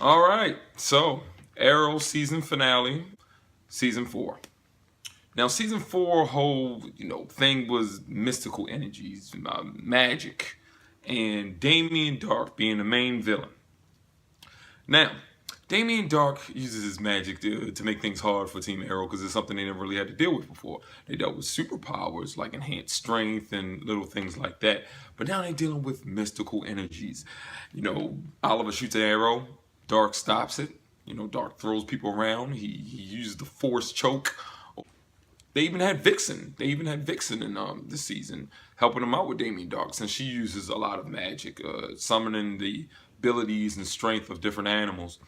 All right, so Arrow season finale, season 4. Now, season 4 whole thing was mystical energies, magic, and Damien Dark being the main villain. Now, Damien Dark uses his magic to make things hard for Team Arrow because it's something they never really had to deal with before. They dealt with superpowers like enhanced strength and little things like that. But now they're dealing with mystical energies. Oliver shoots an arrow, Dark stops it. Dark throws people around. He uses the force choke. They even had Vixen. In this season, helping them out with Damien Dark, since she uses a lot of magic, summoning the abilities and strength of different animals.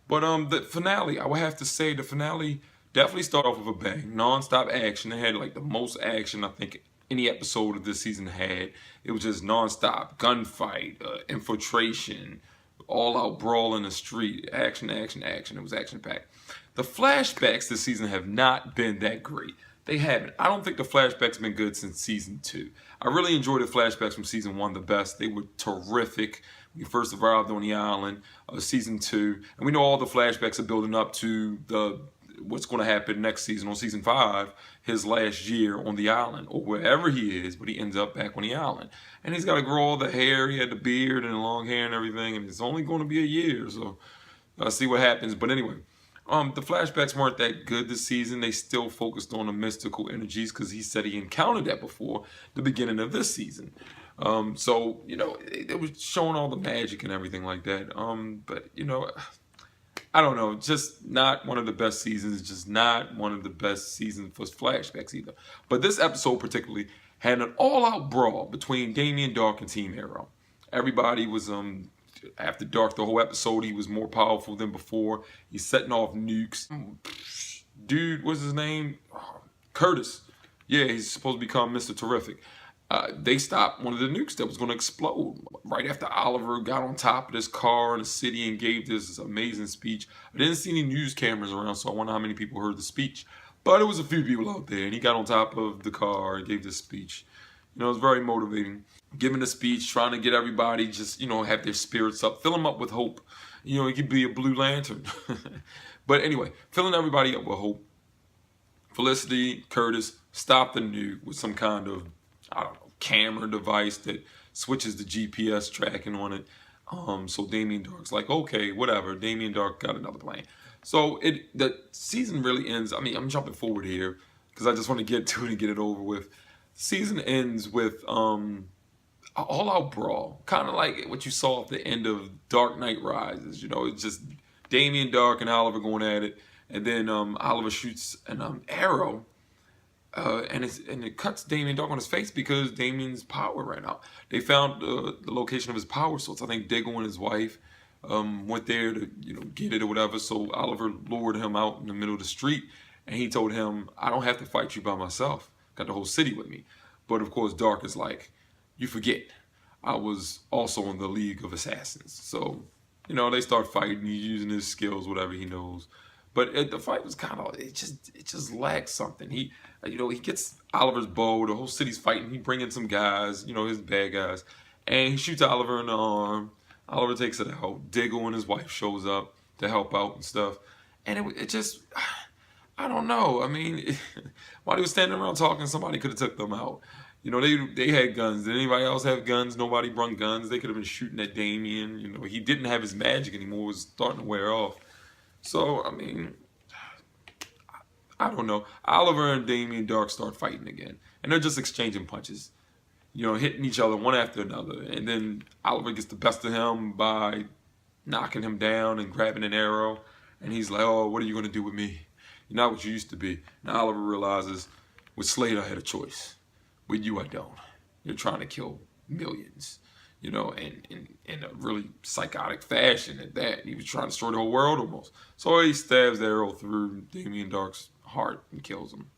But the finale, I would have to say, the finale definitely started off with a bang. Non-stop action. They had like the most action I think any episode of this season had. It was just non-stop gunfight, infiltration, all-out brawl in the street, action, action, action. It was action-packed. The flashbacks this season have not been that great. They haven't. I don't think the flashbacks have been good since season 2. I really enjoyed the flashbacks from season 1 the best. They were terrific. We first arrived on the island, season 2, and we know all the flashbacks are building up to what's going to happen next season on season 5, his last year on the island, or wherever he is, but he ends up back on the island. And he's got to grow all the hair. He had the beard and the long hair and everything, and it's only going to be a year, so I'll see what happens. But anyway, the flashbacks weren't that good this season. They still focused on the mystical energies because he said he encountered that before the beginning of this season. So, it was showing all the magic and everything like that. But, I don't know. Just not one of the best seasons. Just not one of the best seasons for flashbacks either. But this episode particularly had an all-out brawl between Damien Dark and Team Arrow. Everybody was, after Dark, the whole episode, he was more powerful than before. He's setting off nukes. Dude, what's his name? Curtis. Yeah, he's supposed to become Mr. Terrific. They stopped one of the nukes that was going to explode right after Oliver got on top of this car in the city and gave this amazing speech. I didn't see any news cameras around, so I wonder how many people heard the speech. But it was a few people out there, and he got on top of the car and gave this speech. It was very motivating. Giving a speech, trying to get everybody just, have their spirits up, fill them up with hope. It could be a blue lantern. But anyway, filling everybody up with hope. Felicity, Curtis, stopped the nuke with some kind of, I don't know, camera device that switches the GPS tracking on it. So Damien Dark's like, okay, whatever. Damien Dark got another plan. So the season really ends. I mean, I'm jumping forward here because I just want to get to it and get it over with. Season ends with an all-out brawl, kind of like what you saw at the end of Dark Knight Rises. It's just Damien Dark and Oliver going at it, and then Oliver shoots an arrow. And it cuts Damien Dark on his face because Damien's power ran out. They found the location of his power source. I think Diggle and his wife went there to get it or whatever. So Oliver lured him out in the middle of the street, and he told him, "I don't have to fight you by myself. Got the whole city with me." But of course, Dark is like, "You forget, I was also in the League of Assassins." So they start fighting. He's using his skills, whatever he knows. But the fight was kind of, it just lacked something. He gets Oliver's bow. The whole city's fighting. He bring in some guys, his bad guys, and he shoots Oliver in the arm. Oliver takes it out. Diggle and his wife shows up to help out and stuff. And it just, I don't know. I mean, while he was standing around talking, somebody could have took them out. They had guns. Did anybody else have guns? Nobody brung guns. They could have been shooting at Damien. He didn't have his magic anymore. It was starting to wear off. So, I mean, I don't know. Oliver and Damien Dark start fighting again. And they're just exchanging punches. Hitting each other one after another. And then Oliver gets the best of him by knocking him down and grabbing an arrow. And he's like, "Oh, what are you going to do with me? You're not what you used to be." Now Oliver realizes, with Slade, I had a choice. With you, I don't. You're trying to kill millions. And in a really psychotic fashion at that. He was trying to destroy the whole world almost. So he stabs the arrow through Damien Dark's heart and kills him.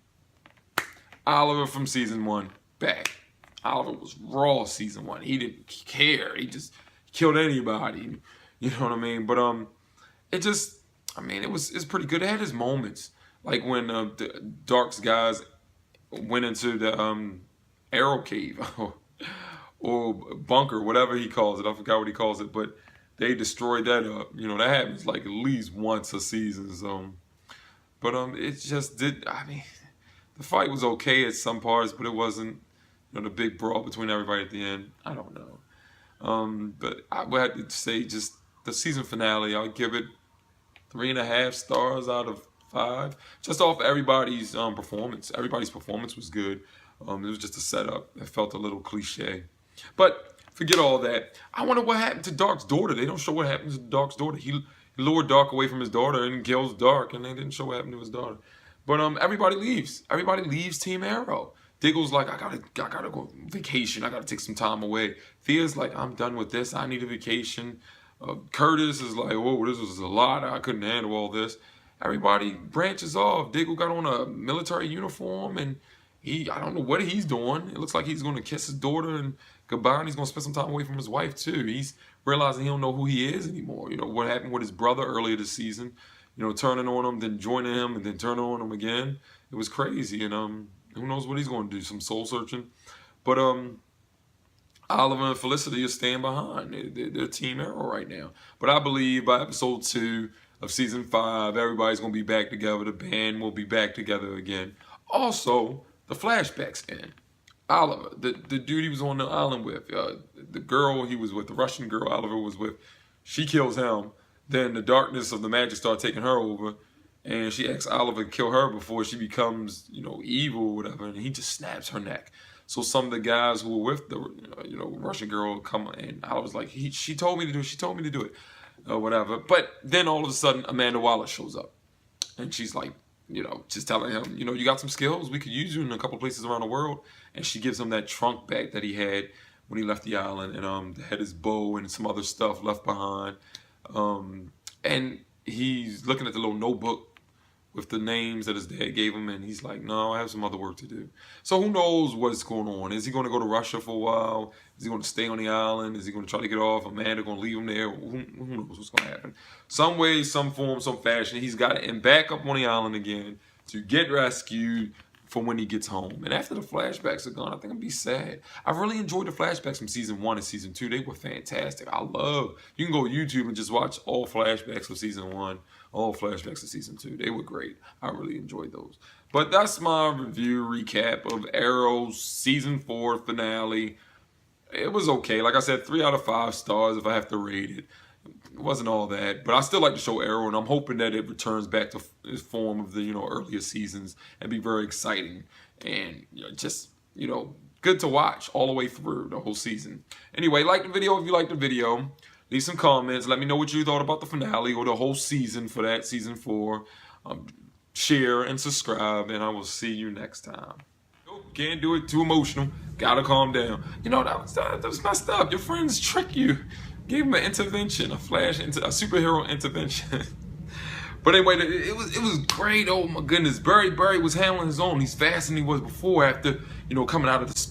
Oliver from season 1, back. Oliver was raw season 1. He didn't care. He just killed anybody. You know what I mean? But it's pretty good. It had its moments. Like when the Dark's guys went into the arrow cave. Or bunker, whatever he calls it. I forgot what he calls it. But they destroyed that up. You know, that happens like at least once a season. So, but it just did. I mean, the fight was okay at some parts, but it wasn't, you know, the big brawl between everybody at the end. I don't know. But I would have to say just the season finale, I'll give it 3.5 stars out of 5. Just off everybody's performance. Everybody's performance was good. It was just a setup. It felt a little cliche. But forget all that. I wonder what happened to Dark's daughter. They don't show what happened to Dark's daughter. He lured Dark away from his daughter and kills Dark, and they didn't show what happened to his daughter. But everybody leaves. Everybody leaves Team Arrow. Diggle's like, I gotta go on vacation. I gotta take some time away. Thea's like, I'm done with this. I need a vacation. Curtis is like, whoa, this was a lot. I couldn't handle all this. Everybody branches off. Diggle got on a military uniform, and I don't know what he's doing. It looks like he's going to kiss his daughter and goodbye, and he's going to spend some time away from his wife too. He's realizing he don't know who he is anymore. You know, what happened with his brother earlier this season, you know, turning on him, then joining him, and then turning on him again. It was crazy, and who knows what he's going to do, some soul searching. But Oliver and Felicity are staying behind. They're Team Arrow right now. But I believe by episode 2 of season 5, everybody's going to be back together. The band will be back together again. Also, the flashbacks end. Oliver, the dude he was on the island with, the girl he was with, the Russian girl Oliver was with, she kills him. Then the darkness of the magic starts taking her over, and she asks Oliver to kill her before she becomes, you know, evil or whatever, and he just snaps her neck. So some of the guys who were with the, you know, Russian girl come, and Oliver's like, she told me to do it, she told me to do it, or whatever. But then all of a sudden, Amanda Waller shows up, and she's like, you know, just telling him, you know, you got some skills, we could use you in a couple places around the world. And she gives him that trunk bag that he had when he left the island, and had his bow and some other stuff left behind. And he's looking at the little notebook with the names that his dad gave him, and he's like, no, I have some other work to do. So who knows what's going on? Is he going to go to Russia for a while? Is he going to stay on the island? Is he going to try to get off? Amanda going to leave him there? Who knows what's going to happen? Some way, some form, some fashion, he's got to end back up on the island again to get rescued for when he gets home. And after the flashbacks are gone, I think I'm going to be sad. I really enjoyed the flashbacks from season 1 and season 2. They were fantastic. You can go to YouTube and just watch all flashbacks of season 1, all flashbacks of season 2. They were great. I really enjoyed those. But that's my review recap of Arrow's season 4 finale. It was okay. Like I said, 3 out of 5 stars if I have to rate it. It wasn't all that, but I still like the show Arrow, and I'm hoping that it returns back to its form of the, you know, earlier seasons and be very exciting and, you know, just, you know, good to watch all the way through the whole season. Anyway, like the video if you liked the video. Leave some comments. Let me know what you thought about the finale or the whole season for that season 4. Share and subscribe, and I will see you next time. Can't do it too emotional. Gotta calm down. You know, that was messed up. Your friends trick you. Gave him an intervention, a superhero intervention. But anyway, it was great. Oh my goodness, Barry was handling his own. He's faster than he was before after, you know, coming out of the